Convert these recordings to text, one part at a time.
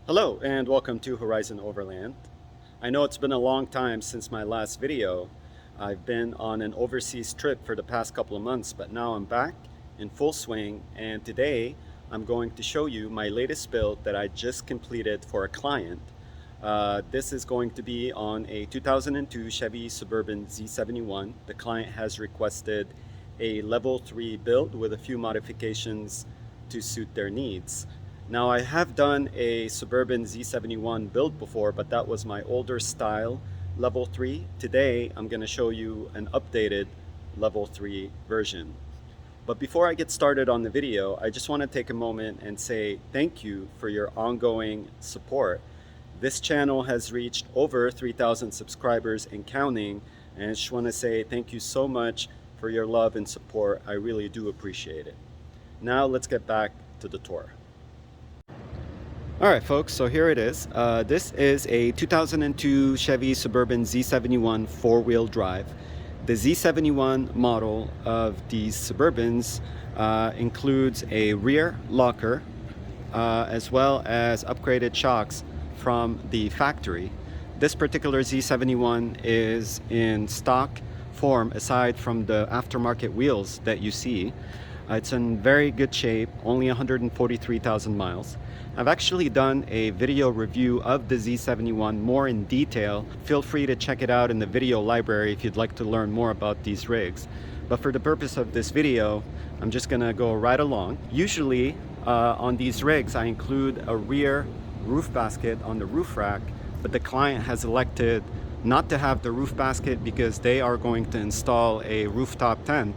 Hello and welcome to Horizon Overland. I know it's been a long time since my last video. I've been on an overseas trip for the past couple of months, but now I'm back in full swing, and today I'm going to show you my latest build that I just completed for a client. This is going to be on a 2002 Chevy Suburban Z71. The client has requested a level 3 build with a few modifications to suit their needs. Now, I have done a Suburban Z71 build before, but that was my older style level 3. Today I'm going to show you an updated level 3 version. But before I get started on the video, I just want to take a moment and say thank you for your ongoing support. This channel has reached over 3,000 subscribers and counting, and I just want to say thank you so much for your love and support. I really do appreciate it. Now let's get back to the tour. Alright folks, so here it is. This is a 2002 Chevy Suburban Z71 four-wheel drive. The Z71 model of these Suburbans includes a rear locker as well as upgraded shocks from the factory. This particular Z71 is in stock form aside from the aftermarket wheels that you see. It's in very good shape, only 143,000 miles. I've actually done a video review of the Z71 more in detail. Feel free to check it out in the video library if you'd like to learn more about these rigs. But for the purpose of this video, I'm just gonna go right along. Usually on these rigs, I include a rear roof basket on the roof rack, but the client has elected not to have the roof basket because they are going to install a rooftop tent,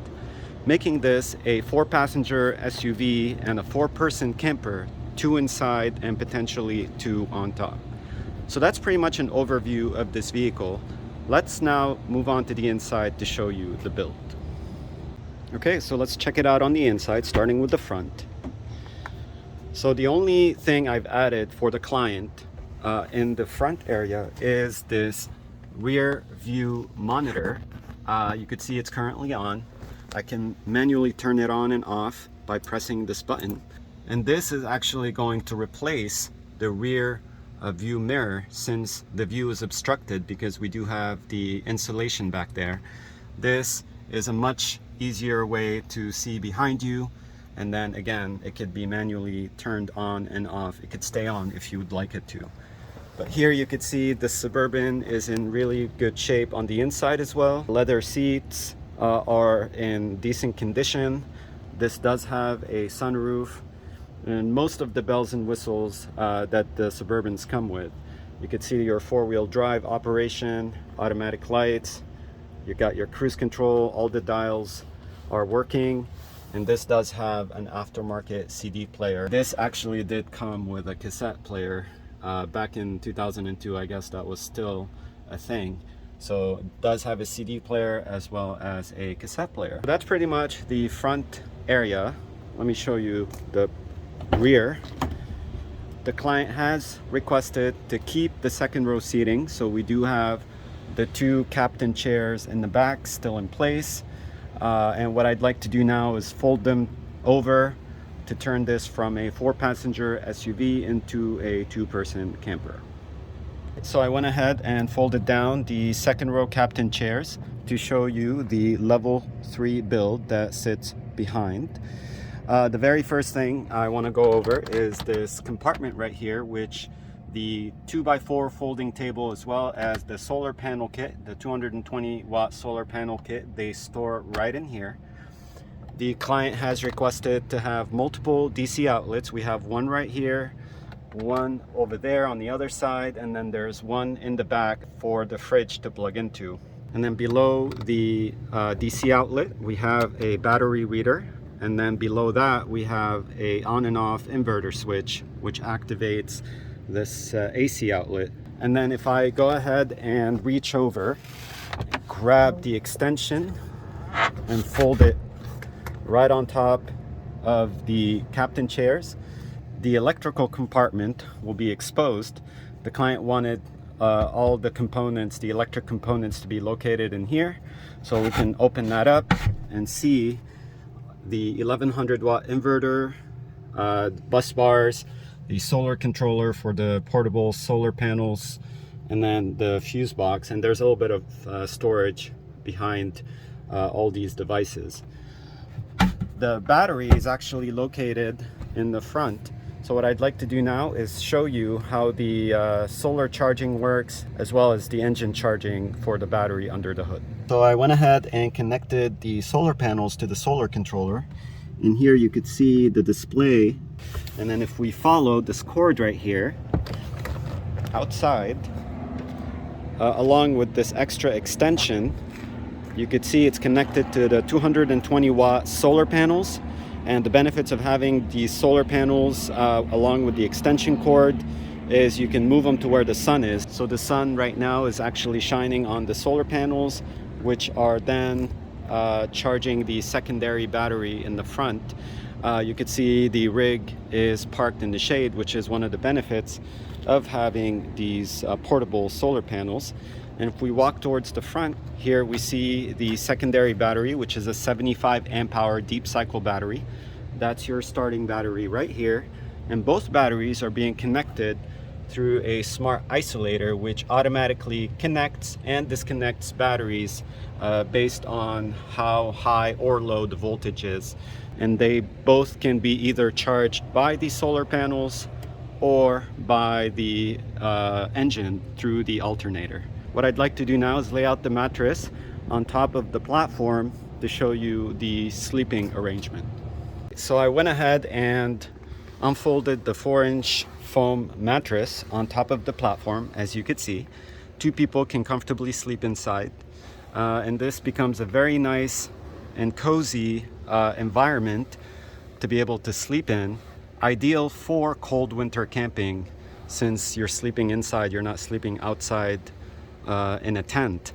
making this a 4-passenger SUV and a 4-person camper, 2 inside and potentially 2 on top. So that's pretty much an overview of this vehicle. Let's now move on to the inside to show you the build. Okay, so let's check it out on the inside, starting with the front. So the only thing I've added for the client in the front area is this rear view monitor. You could see it's currently on. I can manually turn it on and off by pressing this button. And this is actually going to replace the rear view mirror since the view is obstructed because we do have the insulation back there. This is a much easier way to see behind you. And then again, it could be manually turned on and off. It could stay on if you would like it to. But here you could see the Suburban is in really good shape on the inside as well. Leather seats are in decent condition. This does have a sunroof and most of the bells and whistles that the Suburbans come with. You can see your 4-wheel drive operation, automatic lights, you got your cruise control, all the dials are working, and this does have an aftermarket CD player. This actually did come with a cassette player back in 2002. I guess that was still a thing. So it does have a CD player as well as a cassette player. That's pretty much the front area. Let me show you the rear. The client has requested to keep the second row seating, so we do have the 2 captain chairs in the back still in place. And what I'd like to do now is fold them over to turn this from a 4-passenger SUV into a 2-person camper. So I went ahead and folded down the second row captain chairs to show you the level 3 build that sits behind. The very first thing I want to go over is this compartment right here, which the 2x4 folding table as well as the solar panel kit, the 220 watt solar panel kit, they store right in here. The client has requested to have multiple DC outlets. We have one right here, one over there on the other side, and then there's one in the back for the fridge to plug into. And then below the DC outlet, we have a battery reader. And then below that, we have a on and off inverter switch, which activates this AC outlet. And then if I go ahead and reach over, grab the extension and fold it right on top of the captain chairs, the electrical compartment will be exposed. The client wanted all the components, the electric components, to be located in here. So we can open that up and see the 1100 watt inverter, bus bars, the solar controller for the portable solar panels, and then the fuse box, and there's a little bit of storage behind all these devices. The battery is actually located in the front. So what I'd like to do now is show you how the solar charging works, as well as the engine charging for the battery under the hood. So I went ahead and connected the solar panels to the solar controller. And here you could see the display. And then if we follow this cord right here, outside, along with this extra extension, you could see it's connected to the 220 watt solar panels. And the benefits of having these solar panels along with the extension cord is you can move them to where the sun is. So the sun right now is actually shining on the solar panels, which are then charging the secondary battery in the front. You could see the rig is parked in the shade, which is one of the benefits of having these portable solar panels. And if we walk towards the front, here we see the secondary battery, which is a 75 amp hour deep cycle battery. That's your starting battery right here. And both batteries are being connected through a smart isolator, which automatically connects and disconnects batteries based on how high or low the voltage is. And they both can be either charged by the solar panels or by the engine through the alternator. What I'd like to do now is lay out the mattress on top of the platform to show you the sleeping arrangement. So I went ahead and unfolded the 4-inch foam mattress on top of the platform. As you could see, 2 people can comfortably sleep inside. And this becomes a very nice and cozy environment to be able to sleep in. Ideal for cold winter camping, since you're sleeping inside, you're not sleeping outside in a tent.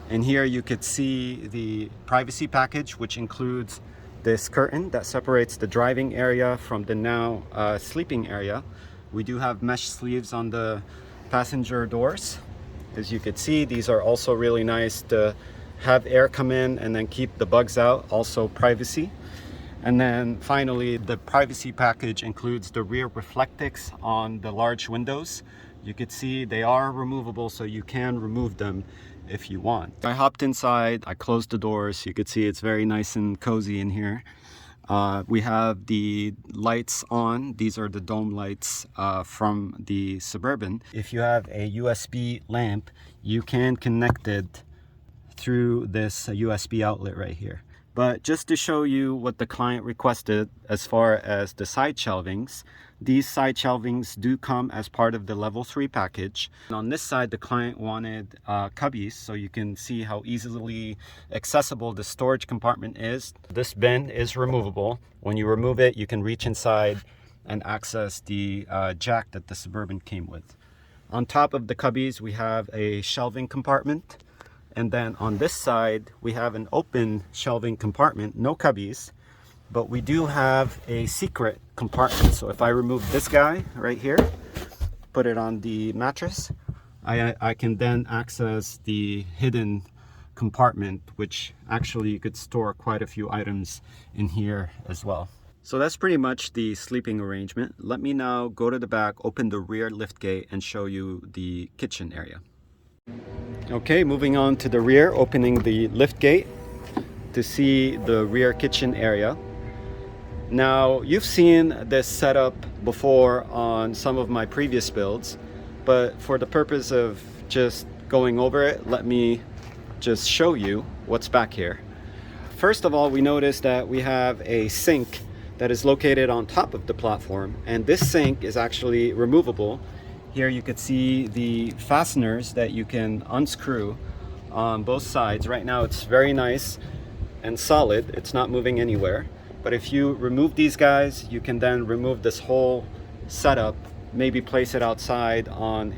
And here you could see the privacy package, which includes this curtain that separates the driving area from the now sleeping area. We do have mesh sleeves on the passenger doors. As you could see, these are also really nice to have air come in and then keep the bugs out, also privacy. And then finally, the privacy package includes the rear reflectix on the large windows. You could see they are removable, so you can remove them if you want. I hopped inside, I closed the doors. You could see it's very nice and cozy in here. We have the lights on. These are the dome lights from the Suburban. If you have a USB lamp, you can connect it through this USB outlet right here. But just to show you what the client requested as far as the side shelvings, these side shelvings do come as part of the level 3 package. And on this side, the client wanted cubbies, so you can see how easily accessible the storage compartment is. This bin is removable. When you remove it, you can reach inside and access the jack that the Suburban came with. On top of the cubbies, we have a shelving compartment. And then on this side, we have an open shelving compartment, no cubbies, but we do have a secret compartment. So if I remove this guy right here, put it on the mattress, I can then access the hidden compartment, which actually you could store quite a few items in here as well. So that's pretty much the sleeping arrangement. Let me now go to the back, open the rear lift gate, and show you the kitchen area. Okay, moving on to the rear, opening the lift gate to see the rear kitchen area. Now, you've seen this setup before on some of my previous builds, but for the purpose of just going over it, let me just show you what's back here. First of all, we notice that we have a sink that is located on top of the platform, and this sink is actually removable. Here you could see the fasteners that you can unscrew on both sides. Right now it's very nice and solid, it's not moving anywhere. But if you remove these guys, you can then remove this whole setup, maybe place it outside on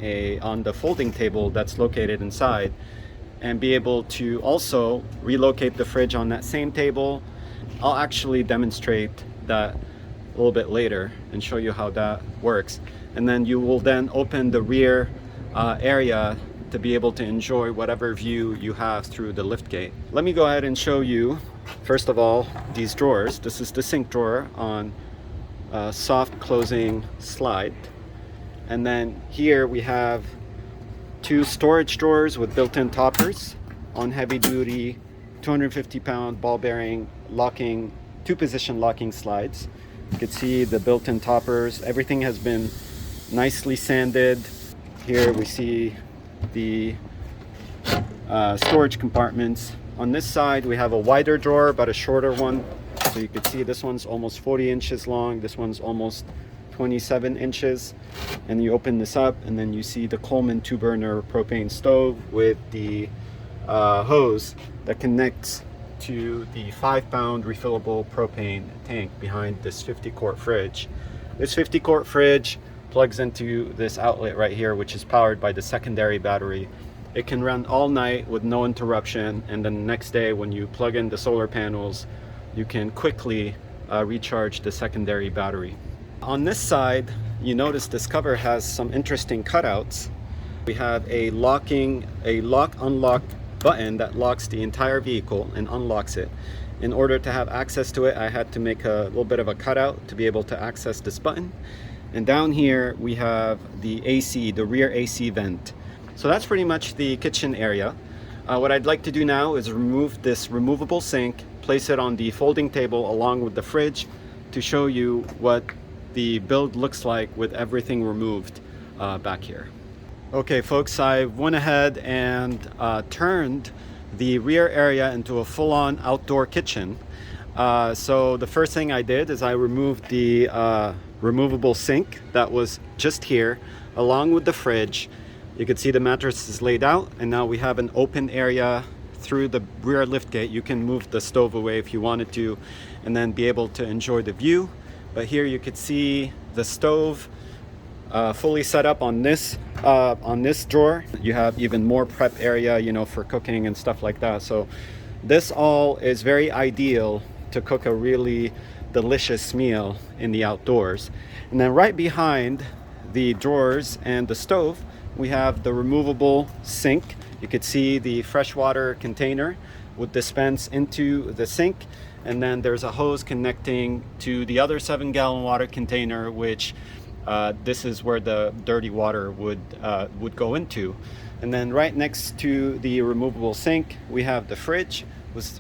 the folding table that's located inside, and be able to also relocate the fridge on that same table. I'll actually demonstrate that a little bit later and show you how that works. And then you will then open the rear area to be able to enjoy whatever view you have through the lift gate. Let me go ahead and show you, first of all, these drawers. This is the sink drawer on soft closing slide. And then here we have 2 storage drawers with built-in toppers on heavy duty 250-pound ball bearing locking 2-position locking slides. You can see the built-in toppers. Everything has been nicely sanded. Here we see the storage compartments. On this side we have a wider drawer but a shorter one. So you can see this one's almost 40 inches long. This one's almost 27 inches. And you open this up and then you see the Coleman 2-burner propane stove with the hose that connects to the 5-pound refillable propane tank behind this 50-quart fridge. This 50-quart fridge plugs into this outlet right here, which is powered by the secondary battery. It can run all night with no interruption, and then the next day when you plug in the solar panels, you can quickly recharge the secondary battery. On this side, you notice this cover has some interesting cutouts. We have a lock-unlock button that locks the entire vehicle and unlocks it. In order to have access to it, I had to make a little bit of a cutout to be able to access this button. And down here we have the AC, the rear AC vent. So that's pretty much the kitchen area. What I'd like to do now is remove this removable sink, place it on the folding table along with the fridge to show you what the build looks like with everything removed back here. Okay folks, I went ahead and turned the rear area into a full-on outdoor kitchen. So the first thing I did is I removed the removable sink that was just here along with the fridge. You can see the mattress is laid out, and now we have an open area through the rear liftgate. You can move the stove away if you wanted to and then be able to enjoy the view. But here you could see the stove fully set up on this drawer. You have even more prep area, you know, for cooking and stuff like that. So this all is very ideal to cook a really delicious meal in the outdoors. And then right behind the drawers and the stove, we have the removable sink. You could see the freshwater container would dispense into the sink, and then there's a hose connecting to the other 7-gallon water container, which this is where the dirty water would go into. And then right next to the removable sink, we have the fridge,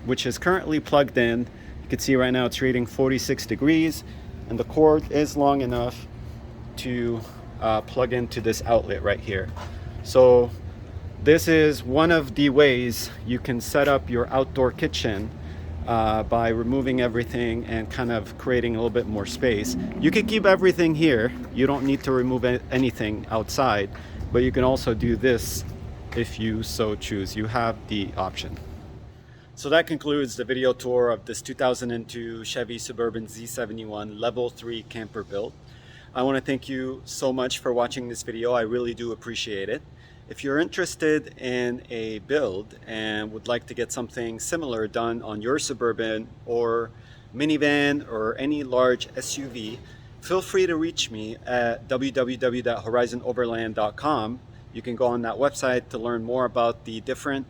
which is currently plugged in. You can see right now it's reading 46 degrees, and the cord is long enough to plug into this outlet right here. So this is one of the ways you can set up your outdoor kitchen by removing everything and kind of creating a little bit more space. You can keep everything here. You don't need to remove anything outside, but you can also do this if you so choose. You have the option. So that concludes the video tour of this 2002 Chevy Suburban Z71 Level 3 camper build. I want to thank you so much for watching this video. I really do appreciate it. If you're interested in a build and would like to get something similar done on your Suburban or minivan or any large SUV, feel free to reach me at www.horizonoverland.com. You can go on that website to learn more about the different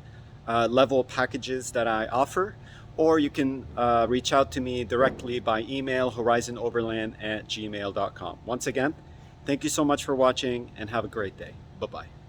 level packages that I offer, or you can reach out to me directly by email, horizonoverland@gmail.com. Once again, thank you so much for watching and have a great day. Bye-bye.